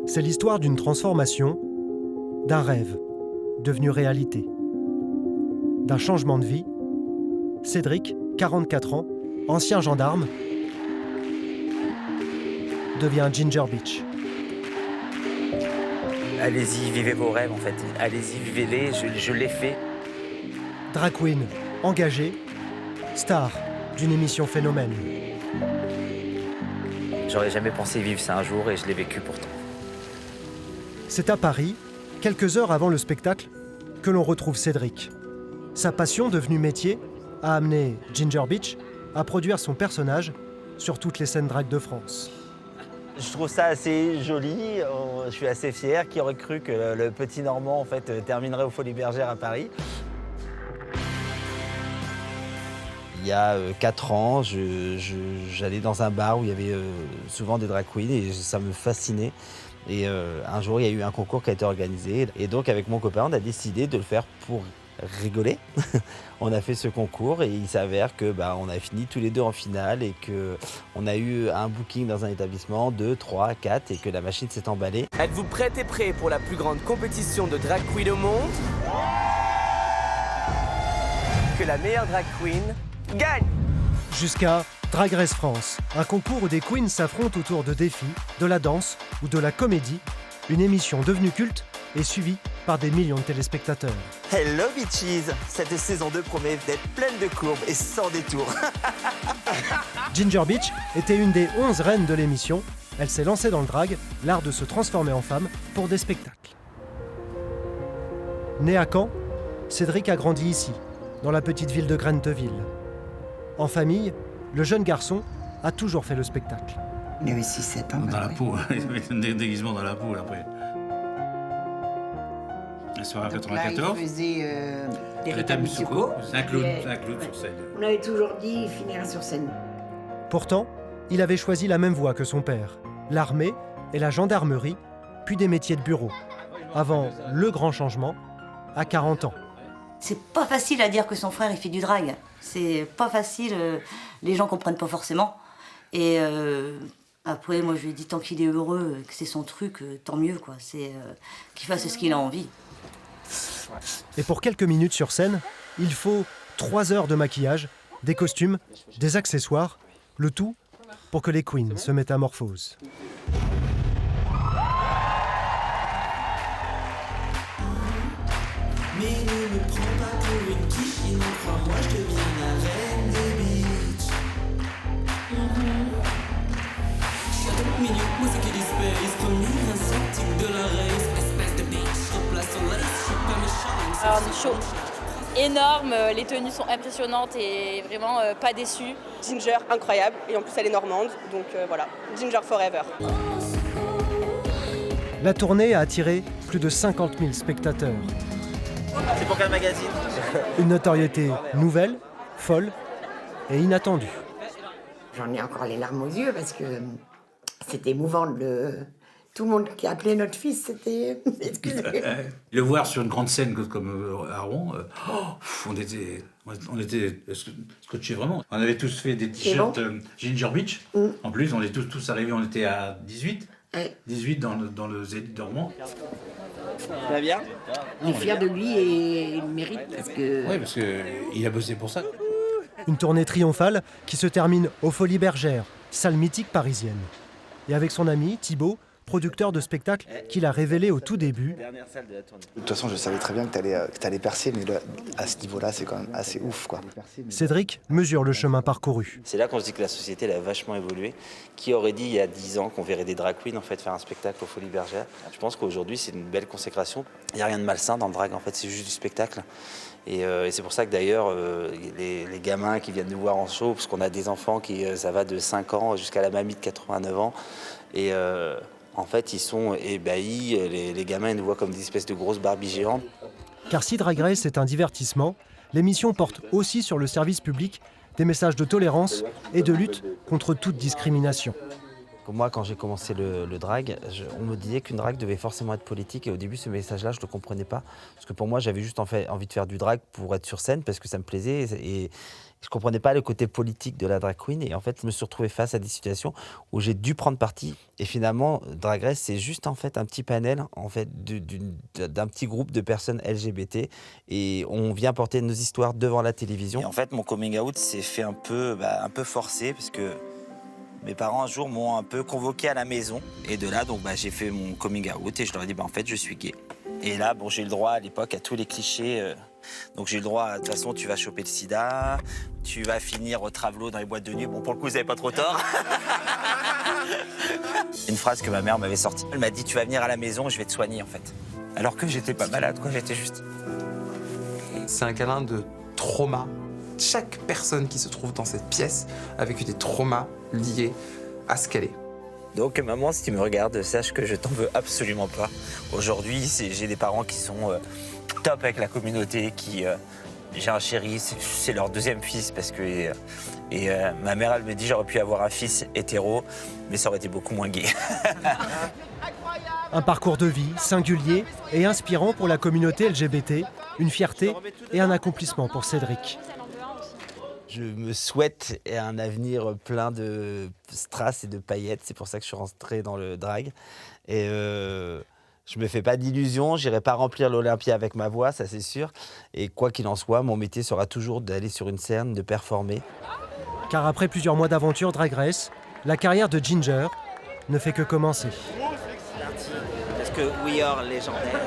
C'est l'histoire d'une transformation, d'un rêve devenu réalité, d'un changement de vie. Cédric, 44 ans, ancien gendarme, devient Ginger Beach. Allez-y, vivez vos rêves en fait. Allez-y, vivez-les, je l'ai fait. Drag queen, engagée, star d'une émission phénomène. J'aurais jamais pensé vivre ça un jour et je l'ai vécu pourtant. C'est à Paris, quelques heures avant le spectacle, que l'on retrouve Cédric. Sa passion devenue métier a amené Ginger Beach à produire son personnage sur toutes les scènes drag de France. Je trouve ça assez joli, je suis assez fier. Qui aurait cru que le petit Normand en fait, terminerait aux Folies Bergères à Paris. Il y a 4 ans, j'allais dans un bar où il y avait souvent des drag queens et ça me fascinait. Et un jour, il y a eu un concours qui a été organisé. Et donc, avec mon copain, on a décidé de le faire pour rigoler. On a fait ce concours et il s'avère que on a fini tous les deux en finale et qu'on a eu un booking dans un établissement, 2, 3, 4 et que la machine s'est emballée. Êtes-vous prêts et prêts pour la plus grande compétition de drag queen au monde? Que la meilleure drag queen gagne! Jusqu'à Drag Race France, un concours où des queens s'affrontent autour de défis, de la danse ou de la comédie, une émission devenue culte et suivie par des millions de téléspectateurs. Hello bitches! Cette saison 2 promet d'être pleine de courbes et sans détour. Ginger Beach était une des 11 reines de l'émission. Elle s'est lancée dans le drag, l'art de se transformer en femme pour des spectacles. Né à Caen, Cédric a grandi ici, dans la petite ville de Grenteville. En famille, le jeune garçon a toujours fait le spectacle. Il avait 6-7 ans. Dans la peau, il avait un déguisement dans la peau après. La soirée 94. Là, il faisait des Rita Mitsuko. C'est un clown sur scène. On avait toujours dit il finira sur scène. Pourtant, il avait choisi la même voie que son père, l'armée et la gendarmerie, puis des métiers de bureau, avant le grand changement, à 40 ans. C'est pas facile à dire que son frère il fait du drag. C'est pas facile, les gens comprennent pas forcément. Et après, moi je lui ai dit tant qu'il est heureux, que c'est son truc, tant mieux quoi. C'est qu'il fasse ce qu'il a envie. Et pour quelques minutes sur scène, il faut 3 heures de maquillage, des costumes, des accessoires, le tout pour que les queens se métamorphosent. Mais ne me prends pas pour une quiche, sinon crois-moi, je deviens la reine des beats. Je suis à 30 minutes, moi c'est que des space. Comme lui, un sceptique de la race. Espèce de bitch, je replace au lace, je suis pas méchant. Alors, du show énorme, les tenues sont impressionnantes et vraiment pas déçues. Ginger, incroyable, et en plus elle est normande, donc voilà, Ginger forever. La tournée a attiré plus de 50 000 spectateurs. C'est pour quel magazine? Une notoriété nouvelle, folle et inattendue. J'en ai encore les larmes aux yeux parce que c'était émouvant. Tout le monde qui appelait notre fils, c'était... Excusez. Le voir sur une grande scène comme à Rouen, on était scotchés vraiment. On avait tous fait des t-shirts Ginger Beach. En plus, on est tous arrivés, on était à 18. 18 dans le Zénith de Rouen. Ça va bien? On est fiers de lui et il le mérite parce que... Oui, parce qu'il a bossé pour ça. Une tournée triomphale qui se termine aux Folies Bergères, salle mythique parisienne. Et avec son ami Thibaut, producteur de spectacle qu'il a révélé au tout début. De toute façon, je savais très bien que t'allais percer, mais à ce niveau-là, c'est quand même assez ouf, quoi. Cédric mesure le chemin parcouru. C'est là qu'on se dit que la société elle a vachement évolué. Qui aurait dit il y a 10 ans qu'on verrait des drag queens en fait, faire un spectacle aux Folies Bergères? Je pense qu'aujourd'hui c'est une belle consécration. Il n'y a rien de malsain dans le drag, en fait, c'est juste du spectacle. Et c'est pour ça que d'ailleurs, les gamins qui viennent nous voir en show, parce qu'on a des enfants qui, ça va de 5 ans jusqu'à la mamie de 89 ans, et en fait, ils sont ébahis, les gamins ils nous voient comme des espèces de grosses Barbies géantes. Car si Drag Race est un divertissement, l'émission porte aussi sur le service public des messages de tolérance et de lutte contre toute discrimination. Moi, quand j'ai commencé le drag, on me disait qu'une drag devait forcément être politique. Et au début, ce message-là, je ne le comprenais pas. Parce que pour moi, j'avais juste envie de faire du drag pour être sur scène, parce que ça me plaisait. Et je ne comprenais pas le côté politique de la drag queen. Et en fait, je me suis retrouvé face à des situations où j'ai dû prendre parti. Et finalement, Drag Race, c'est juste en fait un petit panel en fait, d'un petit groupe de personnes LGBT. Et on vient porter nos histoires devant la télévision. Et en fait, mon coming out s'est fait un peu forcé, parce que mes parents un jour m'ont un peu convoqué à la maison. Et de là, donc, j'ai fait mon coming out et je leur ai dit, en fait, je suis gay. Et là, j'ai eu le droit à l'époque à tous les clichés. Donc j'ai eu le droit, de toute façon, tu vas choper le sida, tu vas finir au travelot dans les boîtes de nuit. Bon, pour le coup, vous n'avez pas trop tort. Une phrase que ma mère m'avait sortie. Elle m'a dit, tu vas venir à la maison et je vais te soigner, en fait. Alors que j'étais pas malade, quoi, j'étais juste... C'est un câlin de trauma. Chaque personne qui se trouve dans cette pièce a vécu des traumas liés à ce qu'elle est. Donc maman, si tu me regardes, sache que je t'en veux absolument pas. Aujourd'hui, j'ai des parents qui sont top avec la communauté, j'ai un chéri, c'est leur deuxième fils, parce que ma mère, elle me dit, j'aurais pu avoir un fils hétéro, mais ça aurait été beaucoup moins gay. Un parcours de vie singulier et inspirant pour la communauté LGBT, une fierté et un accomplissement pour Cédric. Je me souhaite un avenir plein de strass et de paillettes. C'est pour ça que je suis rentré dans le drag. Et je me fais pas d'illusions. J'irai pas remplir l'Olympia avec ma voix, ça c'est sûr. Et quoi qu'il en soit, mon métier sera toujours d'aller sur une scène, de performer. Car après plusieurs mois d'aventure Drag Race, la carrière de Ginger ne fait que commencer. Parce que We Are légendaire.